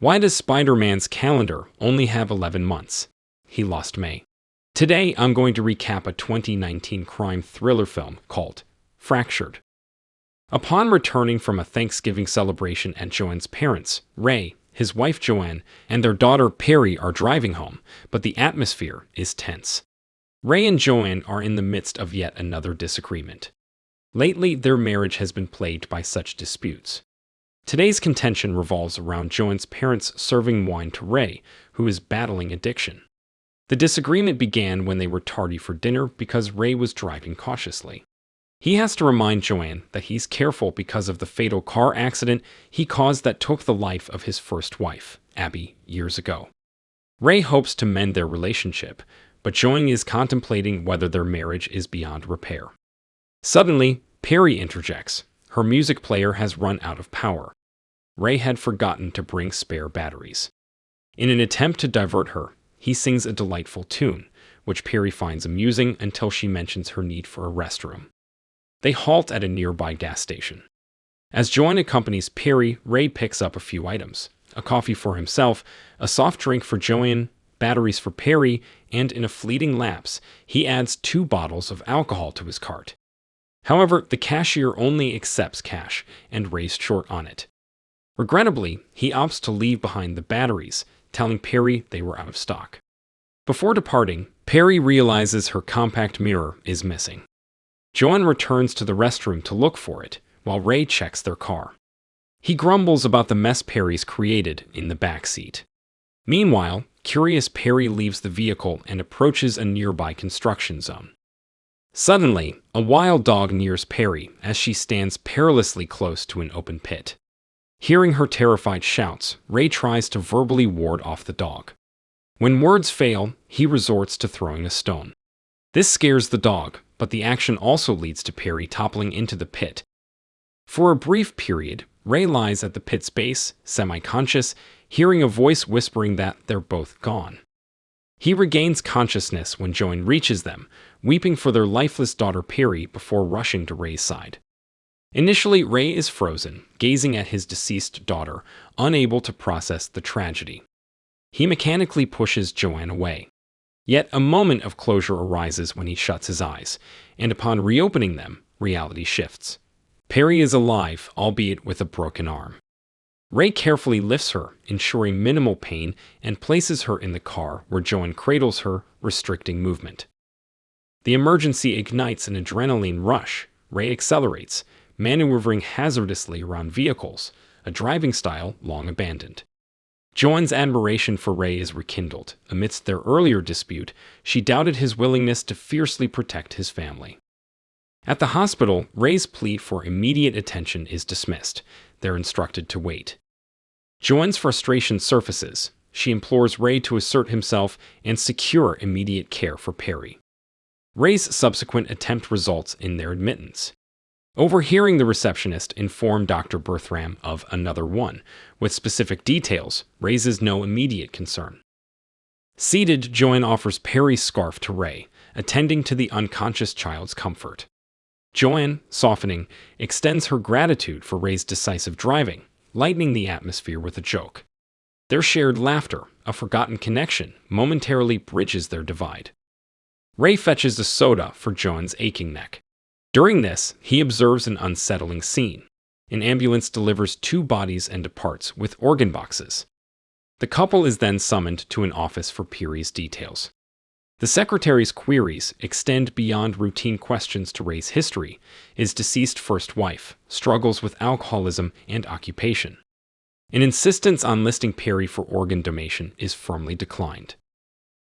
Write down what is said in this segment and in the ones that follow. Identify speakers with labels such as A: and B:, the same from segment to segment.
A: Why does Spider-Man's calendar only have 11 months? He lost May. Today, I'm going to recap a 2019 crime thriller film called Fractured. Upon returning from a Thanksgiving celebration at Joanne's parents, Ray, his wife Joanne, and their daughter Peri are driving home, but the atmosphere is tense. Ray and Joanne are in the midst of yet another disagreement. Lately, their marriage has been plagued by such disputes. Today's contention revolves around Joanne's parents serving wine to Ray, who is battling addiction. The disagreement began when they were tardy for dinner because Ray was driving cautiously. He has to remind Joanne that he's careful because of the fatal car accident he caused that took the life of his first wife, Abby, years ago. Ray hopes to mend their relationship, but Joanne is contemplating whether their marriage is beyond repair. Suddenly, Peri interjects. Her music player has run out of power. Ray had forgotten to bring spare batteries. In an attempt to divert her, he sings a delightful tune, which Peri finds amusing until she mentions her need for a restroom. They halt at a nearby gas station. As Joanne accompanies Peri, Ray picks up a few items: a coffee for himself, a soft drink for Joanne, batteries for Peri, and in a fleeting lapse, he adds 2 bottles of alcohol to his cart. However, the cashier only accepts cash, and Ray's short on it. Regrettably, he opts to leave behind the batteries, telling Peri they were out of stock. Before departing, Peri realizes her compact mirror is missing. Joanne returns to the restroom to look for it, while Ray checks their car. He grumbles about the mess Peri's created in the back seat. Meanwhile, curious Peri leaves the vehicle and approaches a nearby construction zone. Suddenly, a wild dog nears Peri as she stands perilously close to an open pit. Hearing her terrified shouts, Ray tries to verbally ward off the dog. When words fail, he resorts to throwing a stone. This scares the dog, but the action also leads to Peri toppling into the pit. For a brief period, Ray lies at the pit's base, semi-conscious, hearing a voice whispering that they're both gone. He regains consciousness when Joanne reaches them, weeping for their lifeless daughter Peri before rushing to Ray's side. Initially, Ray is frozen, gazing at his deceased daughter, unable to process the tragedy. He mechanically pushes Joanne away. Yet a moment of closure arises when he shuts his eyes, and upon reopening them, reality shifts. Peri is alive, albeit with a broken arm. Ray carefully lifts her, ensuring minimal pain, and places her in the car where Joanne cradles her, restricting movement. The emergency ignites an adrenaline rush. Ray accelerates, maneuvering hazardously around vehicles, a driving style long abandoned. Joanne's admiration for Ray is rekindled. Amidst their earlier dispute, she doubted his willingness to fiercely protect his family. At the hospital, Ray's plea for immediate attention is dismissed. They're instructed to wait. Joanne's frustration surfaces. She implores Ray to assert himself and secure immediate care for Peri. Ray's subsequent attempt results in their admittance. Overhearing the receptionist inform Dr. Berthram of another one, with specific details, raises no immediate concern. Seated, Joanne offers Peri's scarf to Ray, attending to the unconscious child's comfort. Joanne, softening, extends her gratitude for Ray's decisive driving, lightening the atmosphere with a joke. Their shared laughter, a forgotten connection, momentarily bridges their divide. Ray fetches a soda for Joanne's aching neck. During this, he observes an unsettling scene. An ambulance delivers 2 bodies and departs with organ boxes. The couple is then summoned to an office for Peri's details. The secretary's queries extend beyond routine questions to Ray's history, his deceased first wife, struggles with alcoholism and occupation. An insistence on listing Peri for organ donation is firmly declined.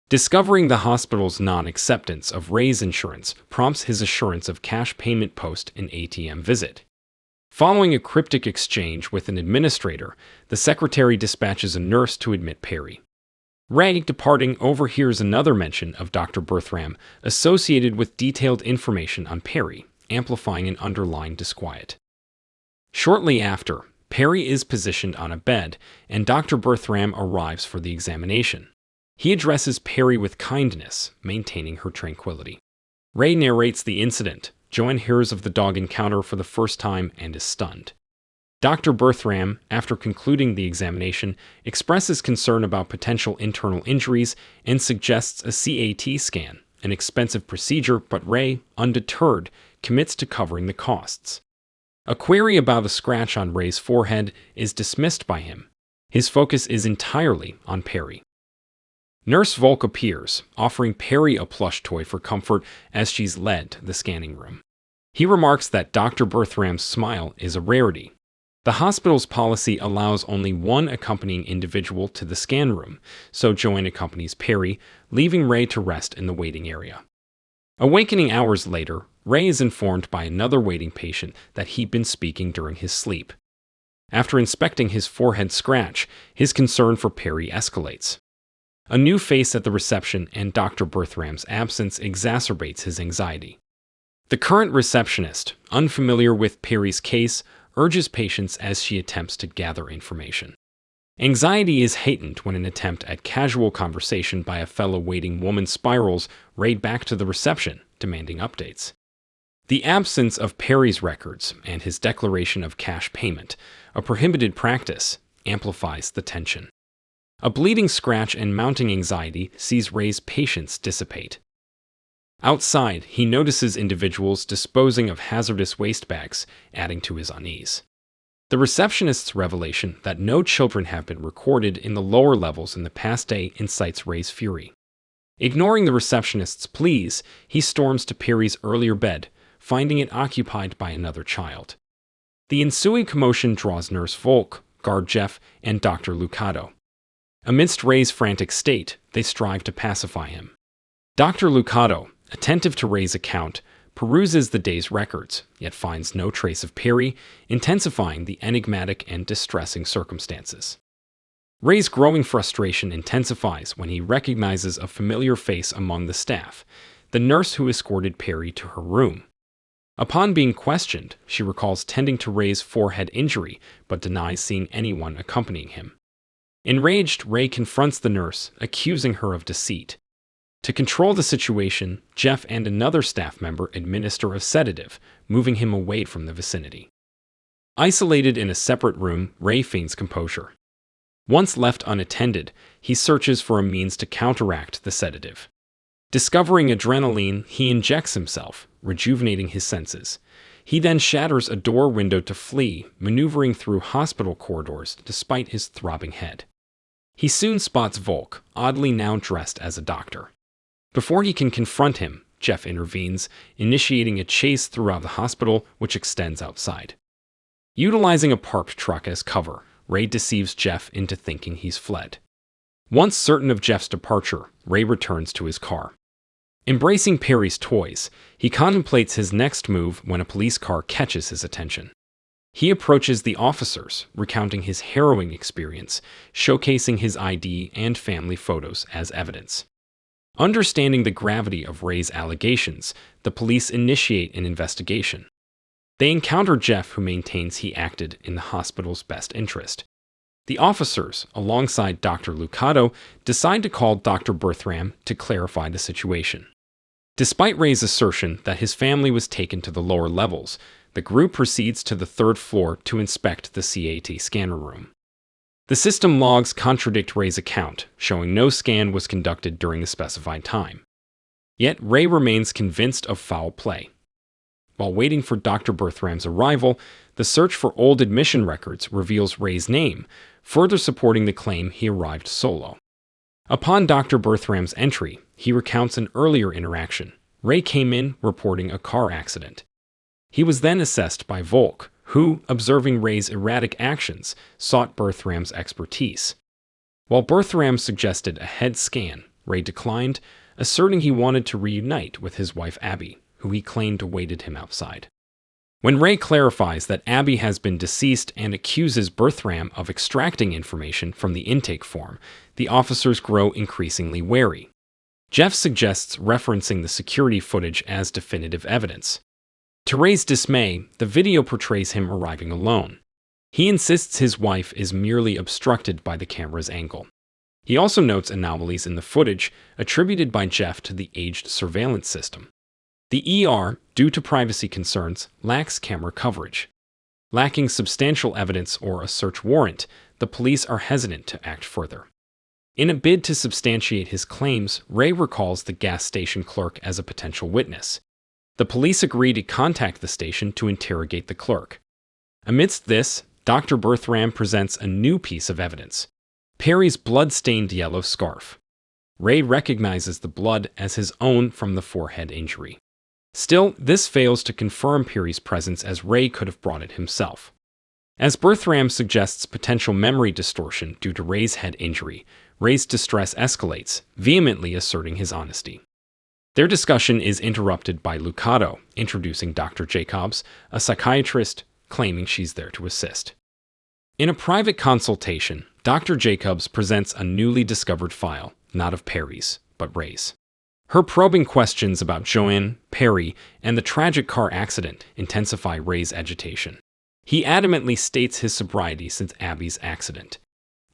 A: Discovering the hospital's non-acceptance of Ray's insurance prompts his assurance of cash payment post an ATM visit. Following a cryptic exchange with an administrator, the secretary dispatches a nurse to admit Peri. Ray, departing, overhears another mention of Dr. Berthram associated with detailed information on Peri, amplifying an underlying disquiet. Shortly after, Peri is positioned on a bed, and Dr. Berthram arrives for the examination. He addresses Peri with kindness, maintaining her tranquility. Ray narrates the incident. Joanne hears of the dog encounter for the first time and is stunned. Dr. Berthram, after concluding the examination, expresses concern about potential internal injuries and suggests a CAT scan, an expensive procedure, but Rabe, undeterred, commits to covering the costs. A query about a scratch on Rabe's forehead is dismissed by him. His focus is entirely on Peri. Nurse Volk appears, offering Peri a plush toy for comfort as she's led to the scanning room. He remarks that Dr. Berthram's smile is a rarity. The hospital's policy allows only one accompanying individual to the scan room, so Joanne accompanies Peri, leaving Rabe to rest in the waiting area. Awakening hours later, Rabe is informed by another waiting patient that he'd been speaking during his sleep. After inspecting his forehead scratch, his concern for Peri escalates. A new face at the reception and Dr. Berthram's absence exacerbates his anxiety. The current receptionist, unfamiliar with Peri's case, urges patience as she attempts to gather information. Anxiety is heightened when an attempt at casual conversation by a fellow waiting woman spirals Rabe back to the reception, demanding updates. The absence of Peri's records and his declaration of cash payment, a prohibited practice, amplifies the tension. A bleeding scratch and mounting anxiety sees Rabe's patience dissipate. Outside, he notices individuals disposing of hazardous waste bags, adding to his unease. The receptionist's revelation that no children have been recorded in the lower levels in the past day incites Rabe's fury. Ignoring the receptionist's pleas, he storms to Peri's earlier bed, finding it occupied by another child. The ensuing commotion draws Nurse Volk, Guard Jeff, and Dr. Lucado. Amidst Rabe's frantic state, they strive to pacify him. Dr. Lucado, attentive to Rabe's account, peruses the day's records, yet finds no trace of Peri, intensifying the enigmatic and distressing circumstances. Rabe's growing frustration intensifies when he recognizes a familiar face among the staff, the nurse who escorted Peri to her room. Upon being questioned, she recalls tending to Rabe's forehead injury, but denies seeing anyone accompanying him. Enraged, Rabe confronts the nurse, accusing her of deceit. To control the situation, Jeff and another staff member administer a sedative, moving him away from the vicinity. Isolated in a separate room, Rabe feigns composure. Once left unattended, he searches for a means to counteract the sedative. Discovering adrenaline, he injects himself, rejuvenating his senses. He then shatters a door window to flee, maneuvering through hospital corridors despite his throbbing head. He soon spots Volk, oddly now dressed as a doctor. Before he can confront him, Jeff intervenes, initiating a chase throughout the hospital, which extends outside. Utilizing a parked truck as cover, Rabe deceives Jeff into thinking he's fled. Once certain of Jeff's departure, Rabe returns to his car. Embracing Peri's toys, he contemplates his next move when a police car catches his attention. He approaches the officers, recounting his harrowing experience, showcasing his ID and family photos as evidence. Understanding the gravity of Rabe's allegations, the police initiate an investigation. They encounter Jeff, who maintains he acted in the hospital's best interest. The officers, alongside Dr. Lucado, decide to call Dr. Berthram to clarify the situation. Despite Rabe's assertion that his family was taken to the lower levels, the group proceeds to the third floor to inspect the CAT scanner room. The system logs contradict Rabe's account, showing no scan was conducted during the specified time. Yet Rabe remains convinced of foul play. While waiting for Dr. Berthram's arrival, the search for old admission records reveals Rabe's name, further supporting the claim he arrived solo. Upon Dr. Berthram's entry, he recounts an earlier interaction. Rabe came in reporting a car accident. He was then assessed by Volk, who, observing Rabe's erratic actions, sought Berthram's expertise. While Berthram suggested a head scan, Rabe declined, asserting he wanted to reunite with his wife Abby, who he claimed awaited him outside. When Rabe clarifies that Abby has been deceased and accuses Berthram of extracting information from the intake form, the officers grow increasingly wary. Jeff suggests referencing the security footage as definitive evidence. To Rabe's dismay, the video portrays him arriving alone. He insists his wife is merely obstructed by the camera's angle. He also notes anomalies in the footage, attributed by Jeff to the aged surveillance system. The ER, due to privacy concerns, lacks camera coverage. Lacking substantial evidence or a search warrant, the police are hesitant to act further. In a bid to substantiate his claims, Rabe recalls the gas station clerk as a potential witness. The police agree to contact the station to interrogate the clerk. Amidst this, Dr. Berthram presents a new piece of evidence: Peri's blood-stained yellow scarf. Rabe recognizes the blood as his own from the forehead injury. Still, this fails to confirm Peri's presence, as Rabe could have brought it himself. As Berthram suggests potential memory distortion due to Rabe's head injury, Rabe's distress escalates, vehemently asserting his honesty. Their discussion is interrupted by Lucado, introducing Dr. Jacobs, a psychiatrist, claiming she's there to assist. In a private consultation, Dr. Jacobs presents a newly discovered file, not of Peri's, but Rabe's. Her probing questions about Joanne, Peri, and the tragic car accident intensify Rabe's agitation. He adamantly states his sobriety since Abby's accident.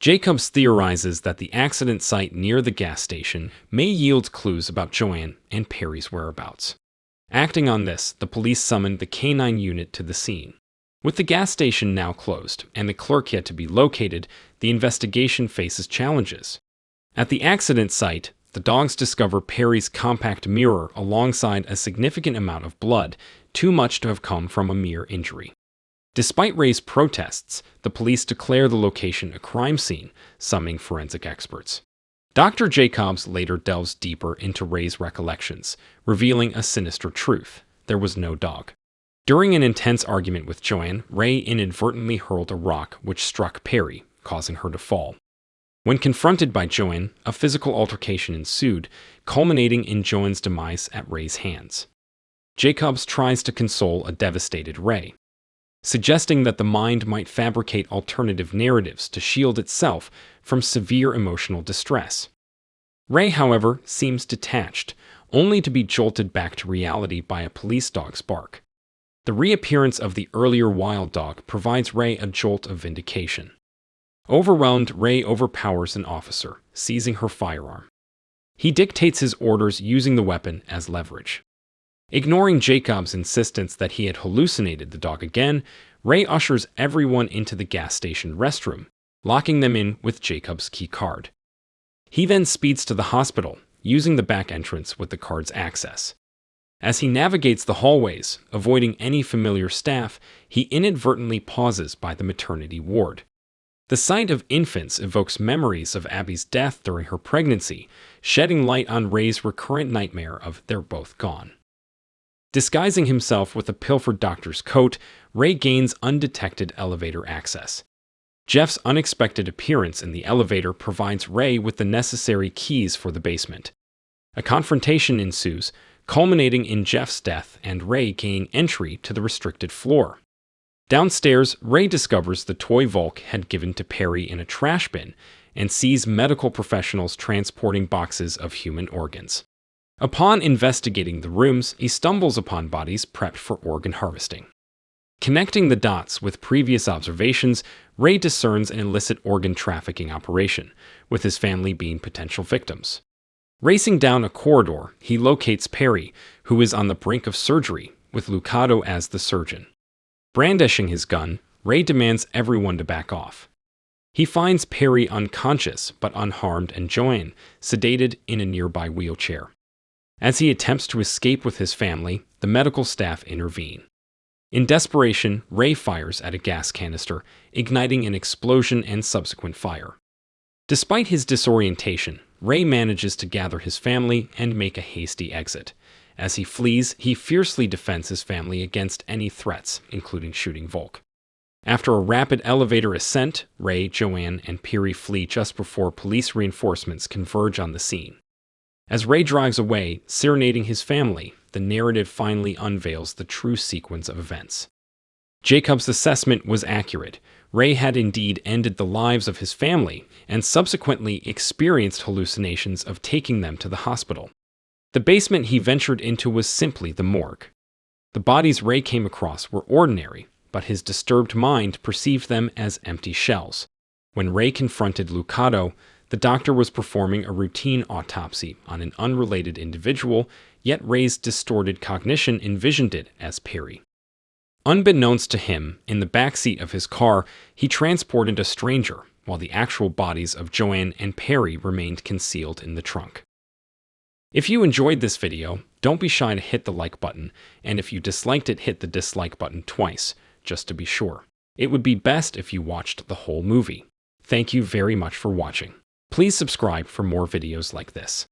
A: Jacobs theorizes that the accident site near the gas station may yield clues about Joanne and Peri's whereabouts. Acting on this, the police summoned the K-9 unit to the scene. With the gas station now closed and the clerk yet to be located, the investigation faces challenges. At the accident site, the dogs discover Peri's compact mirror alongside a significant amount of blood, too much to have come from a mere injury. Despite Rabe's protests, the police declare the location a crime scene, summoning forensic experts. Dr. Jacobs later delves deeper into Rabe's recollections, revealing a sinister truth: there was no dog. During an intense argument with Joanne, Rabe inadvertently hurled a rock which struck Peri, causing her to fall. When confronted by Joanne, a physical altercation ensued, culminating in Joanne's demise at Rabe's hands. Jacobs tries to console a devastated Rabe, suggesting that the mind might fabricate alternative narratives to shield itself from severe emotional distress. Rabe, however, seems detached, only to be jolted back to reality by a police dog's bark. The reappearance of the earlier wild dog provides Rabe a jolt of vindication. Overwhelmed, Rabe overpowers an officer, seizing her firearm. He dictates his orders using the weapon as leverage. Ignoring Jacobs' insistence that he had hallucinated the dog again, Rabe ushers everyone into the gas station restroom, locking them in with Jacobs' key card. He then speeds to the hospital, using the back entrance with the card's access. As he navigates the hallways, avoiding any familiar staff, he inadvertently pauses by the maternity ward. The sight of infants evokes memories of Abby's death during her pregnancy, shedding light on Rabe's recurrent nightmare of "they're both gone." Disguising himself with a pilfered doctor's coat, Rabe gains undetected elevator access. Jeff's unexpected appearance in the elevator provides Rabe with the necessary keys for the basement. A confrontation ensues, culminating in Jeff's death and Rabe gaining entry to the restricted floor. Downstairs, Rabe discovers the toy Volk had given to Peri in a trash bin and sees medical professionals transporting boxes of human organs. Upon investigating the rooms, he stumbles upon bodies prepped for organ harvesting. Connecting the dots with previous observations, Rabe discerns an illicit organ trafficking operation, with his family being potential victims. Racing down a corridor, he locates Peri, who is on the brink of surgery, with Lucado as the surgeon. Brandishing his gun, Rabe demands everyone to back off. He finds Peri unconscious but unharmed and Joanne sedated in a nearby wheelchair. As he attempts to escape with his family, the medical staff intervene. In desperation, Rabe fires at a gas canister, igniting an explosion and subsequent fire. Despite his disorientation, Rabe manages to gather his family and make a hasty exit. As he flees, he fiercely defends his family against any threats, including shooting Volk. After a rapid elevator ascent, Rabe, Joanne, and Peri flee just before police reinforcements converge on the scene. As Rabe drives away, serenading his family, the narrative finally unveils the true sequence of events. Jacobs' assessment was accurate. Rabe had indeed ended the lives of his family and subsequently experienced hallucinations of taking them to the hospital. The basement he ventured into was simply the morgue. The bodies Rabe came across were ordinary, but his disturbed mind perceived them as empty shells. When Rabe confronted Lucado, the doctor was performing a routine autopsy on an unrelated individual, yet Rabe's distorted cognition envisioned it as Peri. Unbeknownst to him, in the backseat of his car, he transported a stranger, while the actual bodies of Joanne and Peri remained concealed in the trunk. If you enjoyed this video, don't be shy to hit the like button, and if you disliked it, hit the dislike button twice, just to be sure. It would be best if you watched the whole movie. Thank you very much for watching. Please subscribe for more videos like this.